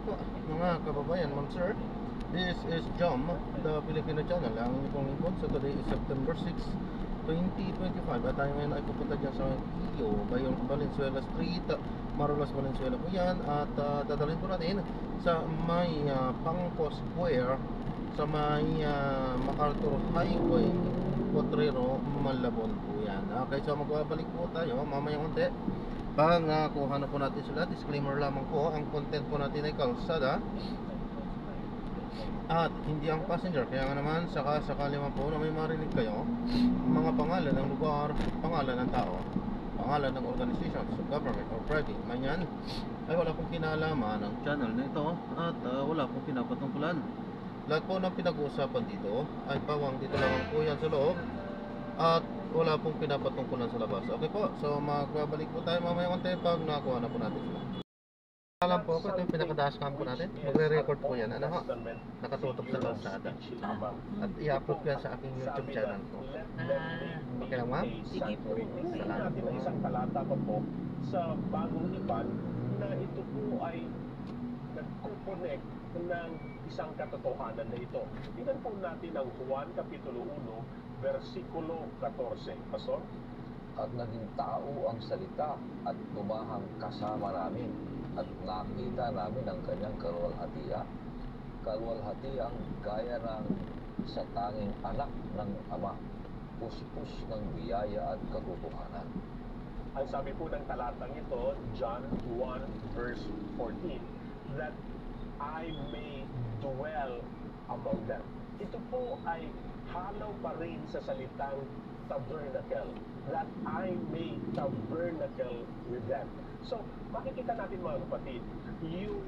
Po, mga kababayan, ma'am sir, this is Jom, the Filipino channel. Ang inyong lingkod. So today is September 6, 2025. At tayo ngayon ay pupunta dyan sa Iyo, Bayon, Valenzuela Street, Marulas, Valenzuela po yan. At dadalhin po natin sa may Pangko Square, sa may MacArthur Highway, Potrero, Malabon po yan. Okay, so magbabalik po tayo mamaya konti. Kuha na po natin sila. Disclaimer lamang po, ang content po natin ay kalsada at hindi ang passenger. Kaya nga naman, sakali man po na may marinig kayo, mga pangalan ng lugar, pangalan ng tao, pangalan ng organization, so government or private man yan, ay wala pong kinalaman ng channel na ito at wala pong pinapatungkulan. Lahat po ng pinag-uusapan dito ay pawang dito lang po yan sa loob at wala pong pinapatungkulan sa labas. Okay po, so magbabalik po tayo mamaya konti pag nakuha na po natin sila. Alam po ko, ito yung pinaka-dashcam po natin. Magre-record po yan. Ano ho? Nakatutok sa kalsada. At i-upload ko yan sa aking YouTube channel ko. Okay lang ma'am? Sige po. Salamat po. Isang talata pa po sa bagong iban na ito po ay nagkukonek ng isang katotohanan na ito. Tingnan po natin ang Juan Kapitulo 1, versikulo 14. Pastor? At naging tao ang salita at tumahang kasama namin at nakita namin ang kanyang kaluwalhatian. Kaluwalhatiang gaya ng sa tanging anak ng Ama, puspos ng biyaya at katotohanan. Ang sabi po ng talatang ito, John 1 verse 14, that I may dwell among them. Ito po ay halaw pa rin sa salitang tabernacle, that I may tabernacle with them. So, makikita natin mga kapatid, yung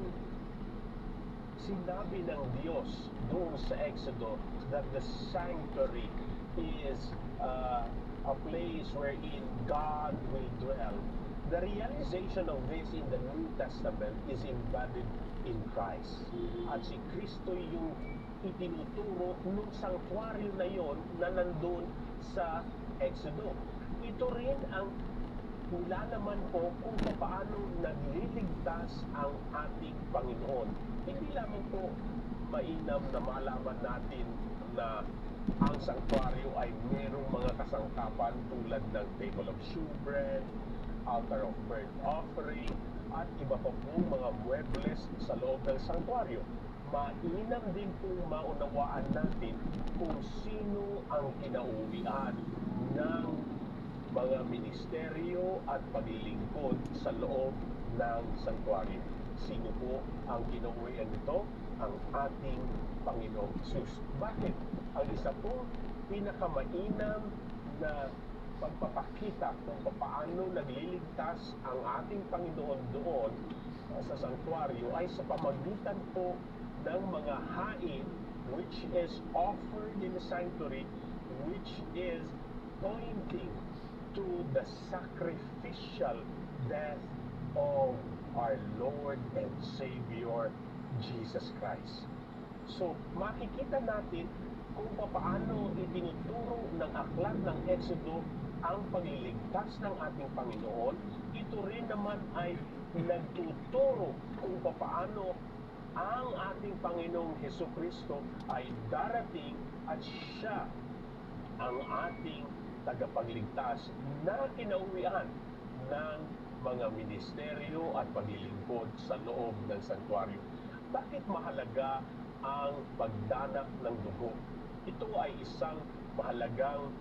sinabi ng Diyos doon sa Exodo that the sanctuary is a place wherein God will dwell. The realization of this in the New Testament is embodied in Christ. At si Kristo yung itinuturo nung sanctuaryo na yon na nandun sa Exodo. Ito rin ang nilalaman po kung paano nagliligtas ang ating Panginoon. Hindi lamang po mainam na malaman natin na ang sanctuaryo ay merong mga kasangkapan tulad ng table of shewbread, altar of burnt offering, at iba pa pong mga muebles sa loob ng sanctuaryo. Mainam din pong maunawaan natin kung sino ang kinauwian ng mga ministeryo at paglilingkod sa loob ng sanctuaryo. Sino po ang kinauwian nito? Ang ating Panginoong Hesus. Bakit? Ang isa po pinakamainam na pagpapakita kung paano nagliligtas ang ating Panginoon doon sa sanctuaryo ay sa pamagitan po ng mga hain which is offered in the sanctuary, which is pointing to the sacrificial death of our Lord and Savior Jesus Christ. So, makikita natin kung paano itinuturo ng aklat ng Exodo ang pagliligtas ng ating Panginoon. Ito rin naman ay nagtuturo kung paano ang ating Panginoong Hesukristo ay darating at siya ang ating tagapagligtas na kinauwian ng mga ministeryo at paglilingkod sa loob ng sanctuaryo. Bakit mahalaga ang pagdanak ng dugo? Ito ay isang mahalagang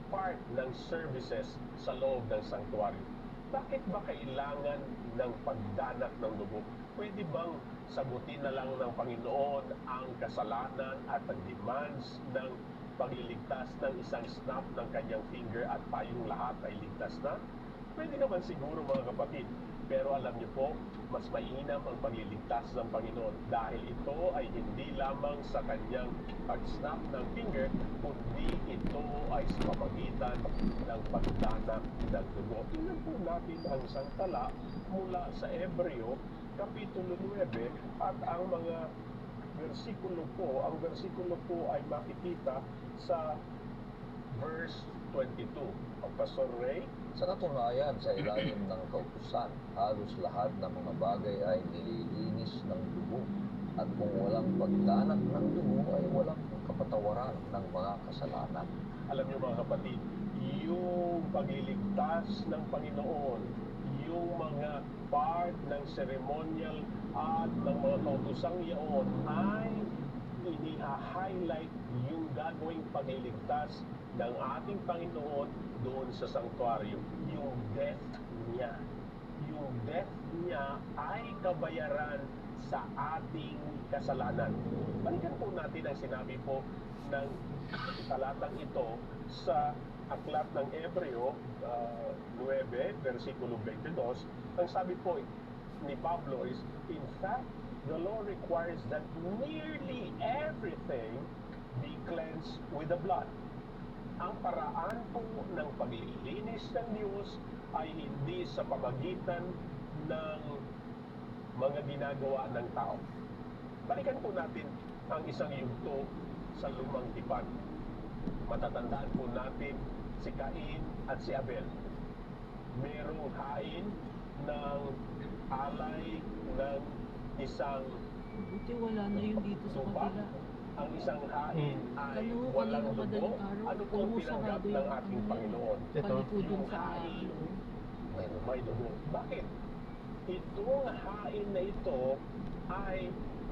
part ng services sa loob ng sanctuaryo. Bakit ba kailangan ng pagdanak ng dugo? Pwede bang sagutin na lang ng Panginoon ang kasalanan at ang demands ng pagliligtas ng isang snap ng kanyang finger at tayong lahat ay ligtas na? Pwede naman siguro mga kapatid. Pero alam niyo po, mas mainam ang pagliligtas ng Panginoon dahil ito ay hindi lamang sa kanyang pag-snap ng finger, kundi ito ay sa pamagitan ng pagdanak ng dugo. Tingnan po natin ang isang tala mula sa Hebreo, Kapitulo 9, at ang mga versikulo po, ang versikulo po ay makikita sa verse 22. ang Pastor Ray. Sa katunayan, sa ilalim ng kautusan, halos lahat ng mga bagay ay nililinis ng dugo. At kung walang pagdanak ng dugo, ay walang kapatawaran ng mga kasalanan. Alam niyo mga kapatid, yung pagliligtas ng Panginoon, yung mga part ng ceremonial at ng mga kautusang yaon ay ini-highlight yung gagawing pagliligtas ng ating Panginoon doon sa sanktuaryo. Yung death niya. Yung death niya ay kabayaran sa ating kasalanan. Balikan po natin ang sinabi po ng talatang ito sa aklat ng Hebreo 9, versikulo 22. Ang sabi po ni Pablo is, in fact, the law requires that nearly everything be cleansed with the blood. Ang paraan po ng paglilinis ng Diyos ay hindi sa pamagitan ng mga ginagawa ng tao. Balikan po natin ang isang yugto sa lumang tipan. Matatandaan po natin si Cain at si Abel. Merong hain ng alay ng isang Buti wala na yun dito sa tupa. kabila. Ang isang hain ay Ano, walang kanina dugo. madaling araw, Ano po ang almost tinanggap sarado ng yung ating ano, Panginoon? Ito. Palikudin sa hain. ano. May dugo. Bakit? Itong hain na ito ay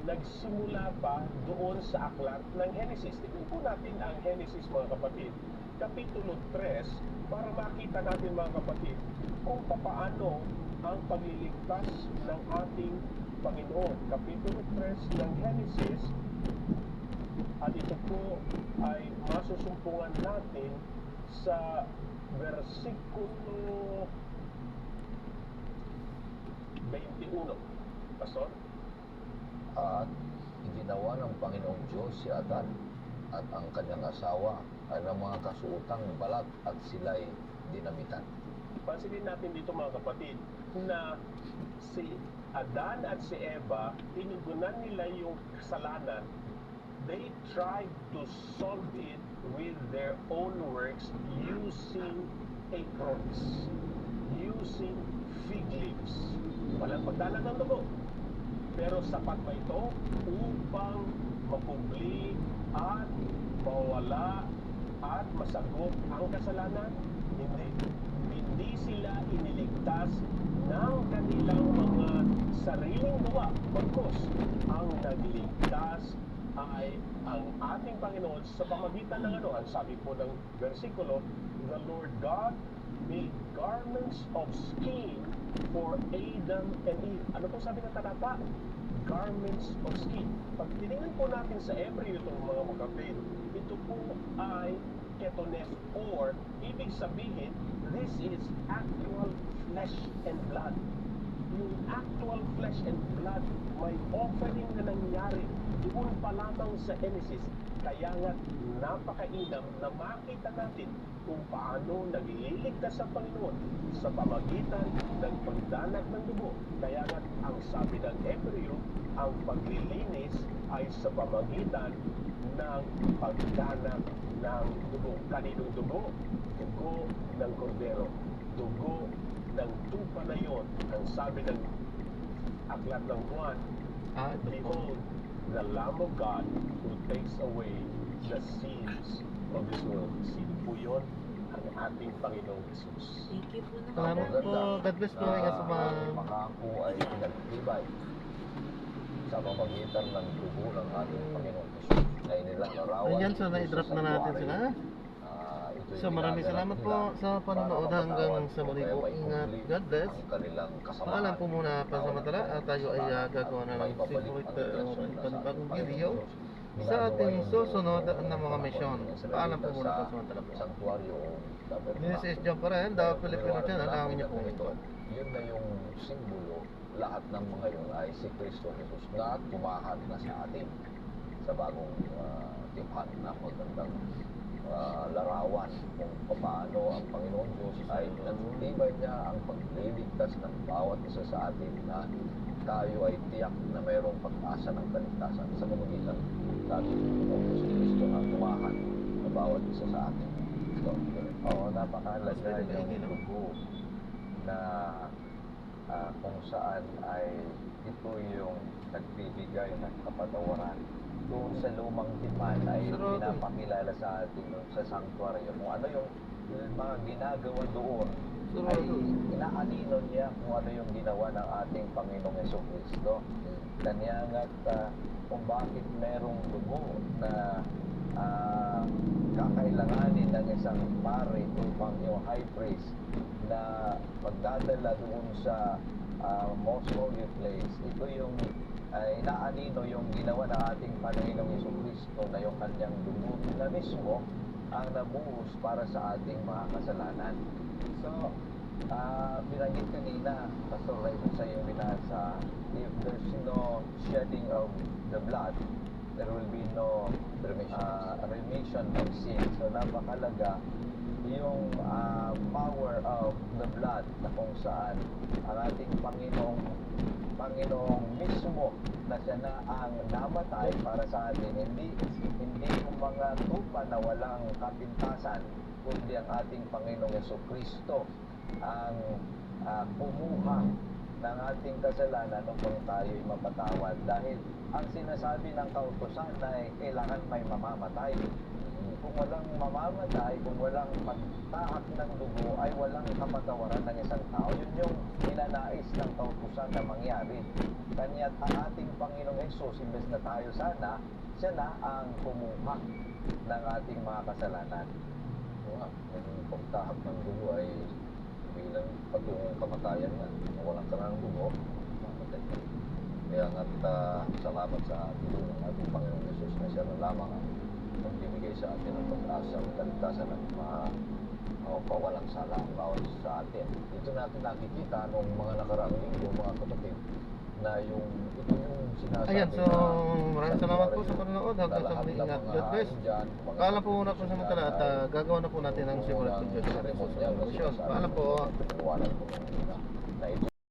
nagsimula pa doon sa aklat ng Genesis. Tignan po natin ang Genesis, mga kapatid. Kapitulo 3, para makita natin, mga kapatid, kung paano ang pagliligtas ng ating Panginoon. Kapitulo 3 ng Genesis, at ito po ay masusumpungan natin sa versikulo 21. Pastor? At iginawa ng Panginoong Diyos si Adan at ang kanyang asawa ay ng mga kasuotang balat at sila'y dinamitan. Pansinin natin dito, mga kapatid, na si Adan at si Eva, tinugunan nila yung kasalanan. They tried to solve it with their own works using aprons, using fig leaves. Walang pagdalag ng dugo. Pero sapat ba ito upang makubli at mawala at masagot ang kasalanan? Hindi. Hindi sila iniligtas ng kanilang mga sariling gawa. Bagkus, ang nagligtas ay ang ating Panginoon sa pamagitan ng ano? Ang sabi po ng versikulo, the Lord God made garments of skin for Adam and Eve. Ano po sabi ng talata? Garments of skin. Pag tinignan po natin sa Hebreo itong mga magkapit, ito po ay ketones, or ibig sabihin, this is actual flesh and blood. Yung actual flesh and blood, may offering na nangyari doon pa lamang sa Genesis. Kaya nga napakainam na makita natin kung paano nagliligtas ang Panginoon sa pamagitan ng pagdanag ng dugo. Kaya nga ang sabi ng Hebreo, ang paglilinis ay sa pamagitan ng pagdanag ng dugo. Kaninong dugo? Dugo ng kordero. Dugo ng tupa na yon. Ang sabi ng aklat ng Juan, Ito po. behold, the Lamb of God who takes away the sins of this world. Sino po yun? Ang ating Panginoong Jesus. Thank you po na Salamat po. God bless po kayo sa mga... Makako ay pinagtibay sa pamagitan ng dugo ng ating Panginoong Jesus na inilalarawan. Ayan, so na-drop na natin sila. So maraming salamat po sa panonood hanggang sa muli po. Ingat. God bless. Paalam po muna pansamantala at tayo ay gagawa na ng favorite panibagong video sa ating susunod na mga misyon. Paalam po muna pansamantala po. This is John pa rin, The Filipino Channel. Ang inyo pong ito. Yun na yung simbolo. Lahat ng mga yun ay si Kristo Jesus na tumahad na sa atin sa bagong tipan na magandang larawan kung paano ang Panginoon Diyos ay nagtibay niya ang pagliligtas ng bawat isa sa atin na tayo ay tiyak na mayroong pag-asa ng kaligtasan sa pamamagitan sa ating Panginoon Kristo na tumahan sa bawat isa sa atin. So, Oo, napakahalaga Mas pwede yung maigi, no? dugo na kung saan ay ito yung nagbibigay ng kapatawaran. Doon sa lumang tipan ay Sarado. pinapakilala sa atin doon sa sanctuary kung ano yung mga ginagawa doon ay Sarado. inaanino niya kung ano yung ginawa ng ating Panginoong Jesucristo. Kanya nga't kung bakit merong dugo na kakailanganin ng isang pari upang yung high priest na magdadala doon sa most holy place. Ito yung inaanino yung ginawa ng ating Panginoong Jesucristo na yung kanyang dugo na mismo ang nabuhos para sa ating mga kasalanan. So, binanggit kanina, Pastor Ray, sa iyong binasa, if there's no shedding of the blood, there will be no remission of sin. So, napakalaga yung power of the blood na kung saan ang ating Panginoong mismo na siya na ang namatay para sa atin, hindi yung mga tupa na walang kapintasan, kundi ang ating Panginoong Jesucristo ang kumuha ng ating kasalanan upang tayo'y mapatawad. Dahil ang sinasabi ng kautusan ay kailangan may mamamatay. Kung walang mamamatay, kung walang pagtahak ng dugo, ay walang kapatawaran ng isang tao. Yun yung ninanais ng kautusan na mangyari. Kanya't ang ating Panginoong Hesus, imbes na tayo sana, siya na ang kumuha ng ating mga kasalanan. Yung pagtahak ng dugo ay bilang patungong kamatayan na. Kung walang karang dugo, mamatay ka. Kaya nga't salamat sa ating ating Panginoong Hesus na siya na lamang ang magbibigay sa atin ng pag-asa ng kaligtasan ng mga kawalang sala bawat sa atin. Dito natin nakikita nung mga nakaraang linggo, mga kapatid, na ito yung sinasabi Ayan, so maraming salamat po sa panonood. Hanggang sa muli, ingat. God bless. Paalam po muna po sa mga at gagawa na po natin ang simulat video sa Jesus. Paalam po. Paliwanag po na ito